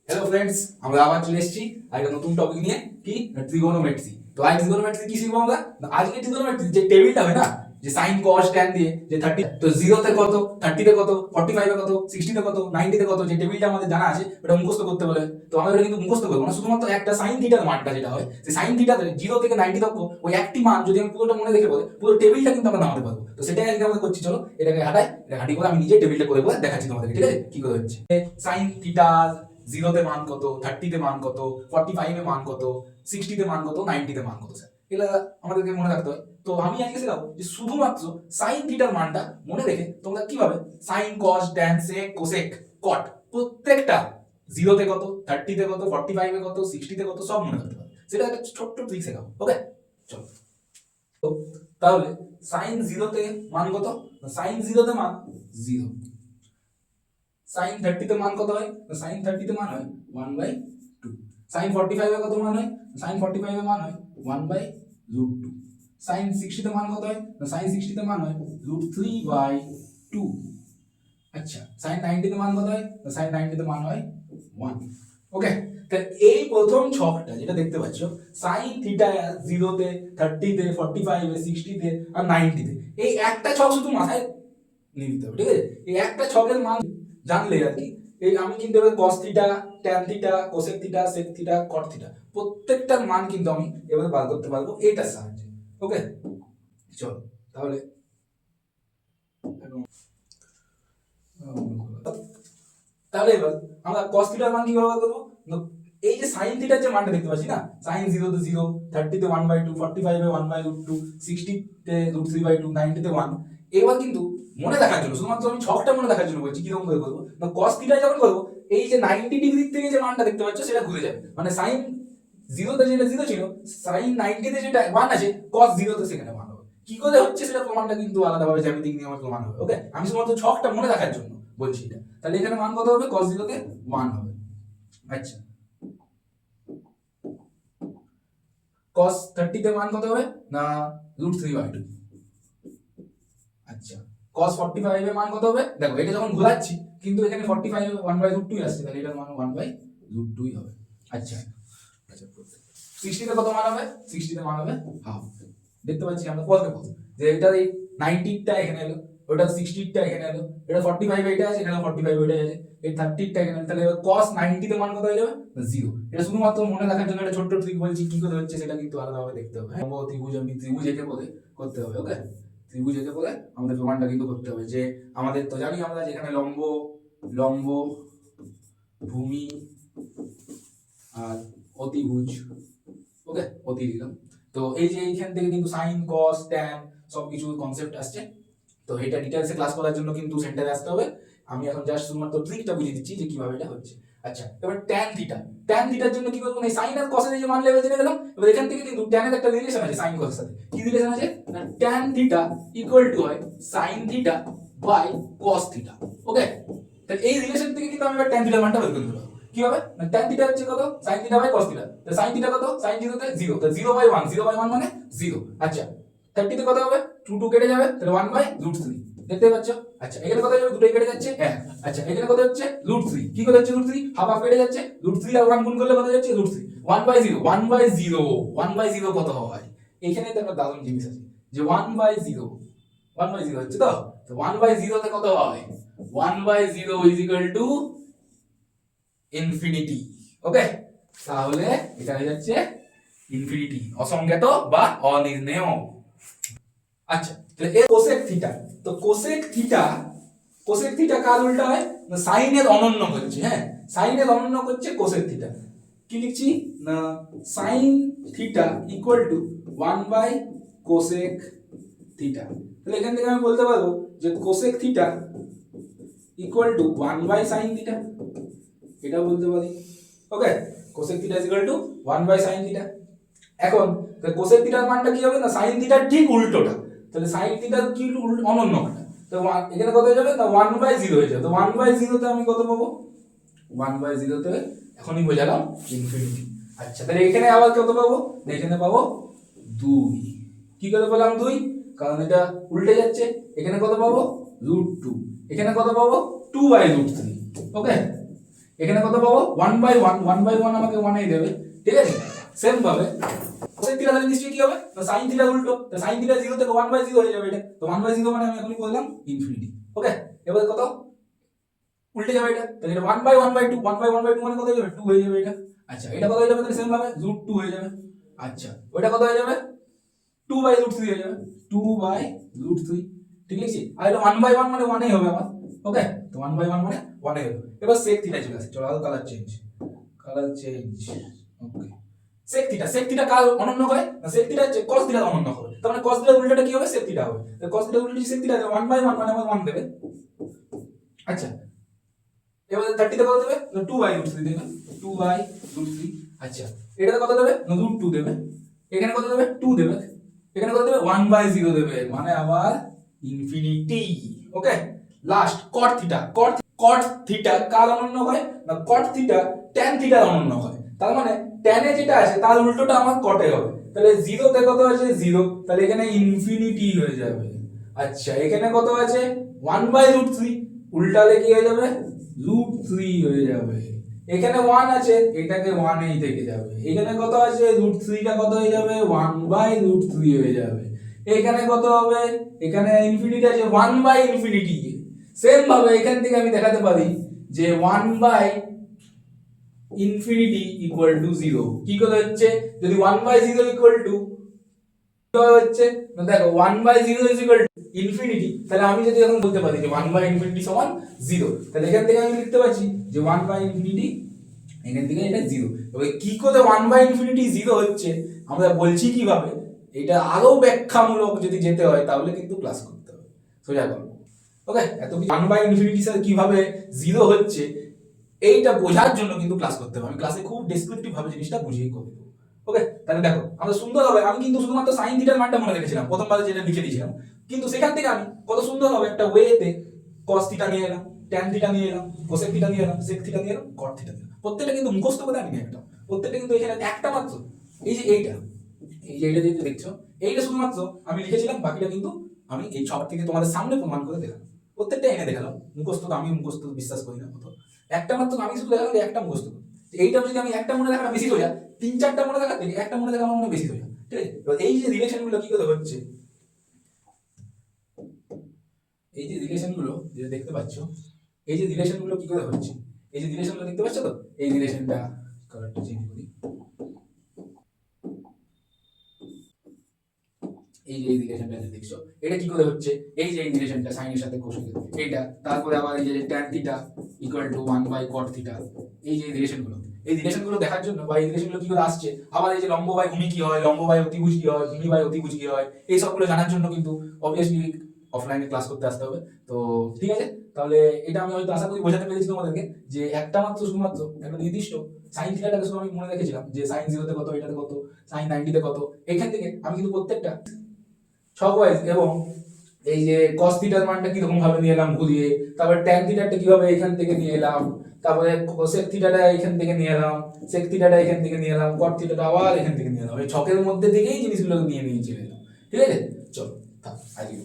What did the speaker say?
Hello friends, আমরা আবার চলে এসেছি একটা নতুন টপিক নিয়ে। কি? ট্রিগোনোমেট্রি। তো আজ ট্রিগোনোমেট্রি কি শিখবো আমরা? আজকে ট্রিগোনোমেট্রি যে টেবিলটা হয় না, যে সাইন কস ট্যান দিয়ে যে 30, তো 0 তে কত, 30 তে কত, 45 এ কত, 60 তে কত, 90 তে কত, যে টেবিলটা আমাদের জানা আছে ওটা মুখস্থ করতে বলে। তো আমরা এটা কিন্তু মুখস্থ করবো না, শুধুমাত্র একটা সাইন থিটার মানটা যেটা হয়, সেই সাইন থিটাতে 0 থেকে 90 তক ওই একটি মান যদি আমি পুরোটা মনে রেখে বলে পুরো টেবিলটা কিন্তু আমরা নামাতে পারবো। তো সেটাই আজকে আমরা করছি। চলো এটাকে হাঁটি করে আমি নিজে টেবিলটা করে বলে দেখাচ্ছি তোমাদেরকে, ঠিক আছে? কি করে হচ্ছে সাইন থিটা। 0 তে মান কত, 30 তে মান কত, 45 এ মান কত, 60 তে মান কত, 90 তে মান কত, স্যার এগুলা আমাদেরকে মনে রাখতে হয়। তো আমি আজকে শেখাবো যে শুধুমাত্র সাইন থিটার মানটা মনে রেখে তোমরা কিভাবে sine cos tan sec cosec cot প্রত্যেকটা 0 তে কত, 30 তে কত, 45 এ কত, 60 তে কত সব মনে রাখতে পারবে। সেটা একটা ছোট্ট ট্রিক শেখাবো। ওকে, চলো। তো তাহলে সাইন 0 তে মান কত? সাইন 0 তে মান 0। সাইন 30 তে মান কত হয়? সাইন 30 তে মান হয় 1/2। সাইন 45 এ কত মান হয়? সাইন 45 এ মান হয় 1/√2। সাইন 60 তে মান কত হয়? সাইন 60 তে মান হয় √3/2। আচ্ছা, সাইন 90 তে মান কত হয়? সাইন 90 তে মান হয় 1। ওকে, তো এই প্রথম ছকটা যেটা দেখতে পাচ্ছ, সাইন থিটা 0 তে, 30 তে, 45 এ, 60 তে আর 90 তে, এই একটা ছক শুধু মাথায় নিয়ে নিতে হবে, ঠিক আছে? এই একটা ছকের মান জানলে আর কি, এই আমি কিন্তু এবার cos theta, tan theta, cosec theta, sec theta, cot theta প্রত্যেকটার মান কিন্তু আমি এবার বার করতে পারবো এটার সাহায্যে। ওকে, চলো তাহলে তাহলে এবার আমরা cos থিটার মান কিভাবে বার করবো? এই যে sin থিটার যে মানটা দেখতে পাচ্ছি না, sin 0 তে 0, 30 তে 1/2, 45 এ 1/√2, 60 তে √3/2, 90 তে 1। এবার কিন্তু মনে রাখার জন্য, শুধুমাত্র আমি ছকটা মনে রাখার জন্য বলছি কিরকম করে করবো না। cos থিটা যখন করবো, এই যে 90 ডিগ্রি থেকে যে মানটা দেখতে পাচ্ছ সেটা ঘুরে যাবে, মানে sin 0 তে যেটা 0 ছিল, sin 90 তে যেটা 1 আছে, cos 0 তে সেখানে 1 হবে। কি করে হচ্ছে সেটা প্রমাণটা কিন্তু আলাদাভাবে জ্যামিতিক নিয়মে প্রমাণ হবে। ওকে, আমি শুধুমাত্র ছকটা মনে রাখার জন্য বলছি এটা। তাহলে এখানে মান কত হবে? cos 0 তে 1 হবে। আচ্ছা, cos 30 তে মান কত হবে না √3/2। আচ্ছা, cos 45 এর মান কত হবে? দেখো এটা যখন ঘোরাচ্ছি কিন্তু এখানে 45 1/√2 আসছে, তাহলে এটার মান 1/√2 হবে। আচ্ছা আচ্ছা, 60 তে কত মান হবে? 60 তে মান হবে হাফ। দেখতে পাচ্ছি আমরা পদকে পদ যে এটা এই 90 টা এখানে এলো, ওটা 60 টা এখানে এলো, এটা 45 এটা আছে, এখানে 45 ওইটা আছে, এই 30 টা এখানে, তাহলে এবার cos 90 তে মান কত হয়ে যাবে? 0। এটা শুধুমাত্র মনে রাখার জন্য একটা ছোট্ট ট্রিক বলছি, কি করে হচ্ছে সেটা কিন্তু আলাদাভাবে দেখতে হবে। লম্ব ত্রিভুজ, আমি ত্রিভুজ এঁকে পদে করতে হবে। ওকে, ত্রিভুজ এঁকে পদে আমাদের প্রমাণটা কিন্তু করতে হবে যে আমাদের তো জানি আমরা যেখানে লম্ব লম্ব ভূমি আর অতিভুজ। ওকে, অতি দিলাম। তো এই যে এইখান থেকে কিন্তু সাইন কস ট্যান সবকিছু কনসেপ্ট আসছে। তো এটা ডিটেইলসে ক্লাস করার জন্য কিন্তু সেন্টারে আসতে হবে। আমি এখন জাস্ট শুধুমাত্র ট্রিকটা বুঝিয়ে দিচ্ছি যে কিভাবে এটা হচ্ছে। আচ্ছা, এবার ট্যান থিটা, ট্যান থিটার জন্য কি করব? এই সাইন আর কসের যে মান লেভেল জেনে গেলাম, এবার এখান থেকে কিন্তু ট্যানের একটা রিলেশন আছে সাইন কসের সাথে। কি রিলেশন আছে না, ট্যান থিটা ইকুয়াল টু হয় sine theta by cos theta. Okay, তাহলে এই রিলেশন থেকে কিন্তু আমি এবার ট্যান থিটার মানটা বের করে দেব। কি হবে না, ট্যান থিটা হচ্ছে কত? sin theta by cos theta. তাহলে sin থিটা কত? sin 0 তে 0, তাহলে 0/1, 0/1 মানে 0। আচ্ছা, 30 তে কত হবে? 2 2 কেটে যাবে, তাহলে 1/√3। দেখতে পাচ্ছ? আচ্ছা, এখানে কত যাবে? দুটোই কেটে যাচ্ছে 1। আচ্ছা, এখানে কত হচ্ছে? √3। কি কত হচ্ছে? √3 হাফ হাফ কেটে যাচ্ছে, √3 আর 1 গুণ করলে কত যাচ্ছে? √3। 1/0, 1/0, 1/0 কত হয়? এখানে তো একটা দারুণ জিনিস আছে যে 1/0, 1/0 হচ্ছে তো 1/0 তে কত হয়? 1/0 ইজ ইকুয়াল টু ইনফিনিটি। ওকে, তাহলে এটা হয়ে যাচ্ছে ইনফিনিটি, অসংজ্ঞাত বা অনির্ণেয়। আচ্ছা, তাহলে এর কোসেক থিটা, তো কোসেক থিটা কার উল্টা হয় না, সাইনের অনন্য করছে। হ্যাঁ, সাইনের অনন্য করছে কোসেক থিটা। কি লিখছি না, sine theta equal to 1 cosec theta. তাহলে এখান থেকে আমি বলতে পারবো যে cosec theta equal to 1 sine theta, এটা বলতে পারি। Okay, cosec theta is equal to 1 sin theta. এখন কোসেক থিটার মানটা কি হবে না, sin থিটার ঠিক উল্টোটা। তাহলে sin থিটার কি অনন্যটা, তো এখানে কত হয়ে যাবে না 1/0 হয়ে যাবে। তো 1/0 তে আমি কত পাবো? 1/0 তে এখনই বোঝালাম ইনফিনিটি। আচ্ছা, তাহলে এখানে আবার কত পাবো? এখানে পাবো 2। কি করে পেলাম 2? কারণ এটা উল্টে যাচ্ছে। এখানে কত পাবো? √2। এখানে কত পাবো? 2/√3। ওকে, এখানে কত পাবো 1/1, 1/1 আমাকে 1 এই দেবে, ঠিক আছে। সেম ভাবে cosec থিটা তাহলে নিশ্চয়ই কি হবে, তো sin থিটা উল্টো, তো sin থিটা 0 থেকে 1/0 হয়ে যাবে এটা, তো 1/0 মানে আমি এখনই বললাম ইনফিনিটি। ওকে, এবারে কত উল্টে যাবে এটা, তাহলে এটা 1/1/2, 1/1/2 মানে কত হয়ে যাবে 2 হয়ে যাবে এটা। আচ্ছা এটা কত হয়ে যাবে তাহলে সেম ভাবে √2 হয়ে যাবে। আচ্ছা ওটা কত হয়ে যাবে 2/√3 হয়ে যাবে, 2/√3, ঠিক লিখছি। আর এটা 1/1 মানে 1 এই হবে আমার। ওকে, তো 1/1 মানে 1 এই হবে। এবার sec থিটা চলে আসে, চলো কালার চেঞ্জ, ওকে। sec থিটা কার অনন্য হয় না, sec থিটা হচ্ছে cos থিটা অনন্য হবে, তার মানে cos থিটার উল্টোটা কি হবে sec থিটা হবে, তো cos থিটা উল্টো sec থিটা 1/1 মানে আমার 1 দেবে। আচ্ছা এবার 30 তে কত দেবে, 2/√3 দেবে, 2/√3। আচ্ছা এটা কত দেবে, √2 দেবে, এখানে কত দেবে 2 দেবে, এখানে কত দেবে 1/0 দেবে, মানে আবার infinity. Okay, last cot theta, cot theta কার অনন্য হয় না, cot থিটা tan থিটার অনন্য হয়, তার মানে tan এ যেটা আছে তার উল্টোটা আমার cot এ হবে, তাহলে 0 তে কত আছে 0, তাহলে এখানে ইনফিনিটি হয়ে যাবে। আচ্ছা এখানে কত আছে 1/√3, উল্টালে কি হয়ে যাবে √3 হয়ে যাবে। এখানে 1 আছে, এটাকে 1 এই থেকে যাবে, এখানে কত আছে √3 টা কত হয়ে যাবে 1/√3 হয়ে যাবে। এখানে কত হবে, এখানে ইনফিনিটি আছে 1/∞। সেম ভাবে এখান থেকে আমি দেখাতে পারি যে 1/∞ = 0। কি করে হচ্ছে, যদি 1/0 হচ্ছে না, দেখো 1/0 ইনফিনিটি, তাহলে আমি যদি এখন বলতে পারি যে 1/∞ সমান 0, তাহলে এখান থেকে আমি লিখতে পারছি যে 1/∞, এখান থেকে এটা 0। তবে কি করে 1/∞ 0 হচ্ছে আমরা বলছি কিভাবে, এটা আরো ব্যাখ্যামূলক যদি যেতে হয় তাহলে কিন্তু ক্লাস করতে হবে, সোজা করব। ওকে, এত 1/∞ স্যার কিভাবে 0 হচ্ছে এইটা বোঝার জন্য কিন্তু ক্লাস করতে হবে, আমি ক্লাসে খুব ডেসক্রিপটিভ ভাবে জিনিসটা বুঝিয়ে করে দেবো। ওকে, তাহলে দেখো আমরা সুন্দর হবে, আমি কিন্তু শুধুমাত্র sin থিটার মানটা মনে রেখেছিলাম প্রথমবার যেটা লিখে দিয়েছিলাম, কিন্তু সেখান থেকে আমি কত সুন্দর হবে একটা ওয়েতে cos থিটা নিয়ে এলাম, tan থিটা নিয়ে এলাম, cosec থিটা নিয়ে এলাম, sec থিটা নিয়ে এলাম, cot থিটা নিয়ে এলাম, প্রত্যেকটা কিন্তু মুখস্থ করে আমি একটা, প্রত্যেকটা কিন্তু এখানে একটা মাত্র এই যে এইটা, এই যে এইটা যেটা দেখছো এইটা শুধুমাত্র আমি লিখেছিলাম, বাকিটা কিন্তু আমি এই ছক থেকে তোমাদের সামনে প্রমাণ করে দিলাম, প্রত্যেকটা এনে দেখালাম। মুখস্থ তো আমি মুখস্থ বিশ্বাস করি না, মতো একটা মাত্র আমি শুধু দেখালাম যে একটা মুখস্থ, এইটা যদি আমি একটা মনে রাখা বেশি সোজা, 3-4টা মনে রাখা থেকে একটা মনে রাখা আমার মনে বেশি সোজা, ঠিক আছে। এবার এই যে রিলেশন গুলো কি করে হচ্ছে, এই যে রিলেশন গুলো যেটা দেখতে পাচ্ছ, এই যে রিলেশন গুলো কি করে হচ্ছে, এই যে রিলেশন গুলো দেখতে পাচ্ছ তো, এই রিলেশনটা কালারটা চেঞ্জ করি, এই যে এই রিলেশনটা দেখছো এটা কি করে হচ্ছে, এই যে এই রিলেশনটা সাইনের সাথে কোসেকের এইটা, তারপরে আবার এই যে tan থিটা = 1/cot থিটা, এই যে রিলেশনগুলো, এই রিলেশনগুলো দেখার জন্য বা এই রিলেশনগুলো কি করে আসছে, আবার এই যে লম্ব বাই ভূমি কি হয়, লম্ব বাই অতিভুজ কি হয়, ভূমি বাই অতিভুজ কি হয়, এই সবগুলো জানার জন্য কিন্তু অবভিয়াসলি অফলাইনে ক্লাস করতে আসতে হবে। তো ঠিক আছে, তাহলে এটা আমি হয়তো আশা করি বোঝাতে পেরেছি তোমাদেরকে যে একটা মাত্র শুধুমাত্র একটা নির্দিষ্ট sin থিটাটাকে শুধু আমি মনে রেখেছিলাম যে sin 0 তে কত, এটাতে কত, sin 90 তে কত, এখান থেকে আমি কিন্তু প্রত্যেকটা ছক ওয়াইজ এবং এই যে cos থিটার মানটা কি রকম ভাবে নিয়ে এলাম ঘুরিয়ে, তারপর tan থিটাটা কিভাবে এখান থেকে নিয়ে এলাম, তারপরে cosec থিটাটা এখান থেকে নিয়ে এলাম, sec থিটাটা এখান থেকে নিয়ে এলাম, cot থিটাটা আবার এখান থেকে নিয়ে এলাম, এই ছকের মধ্যে থেকেই জিনিসগুলো নিয়ে চলে এলাম। ঠিক আছে, চলো থাক আজকে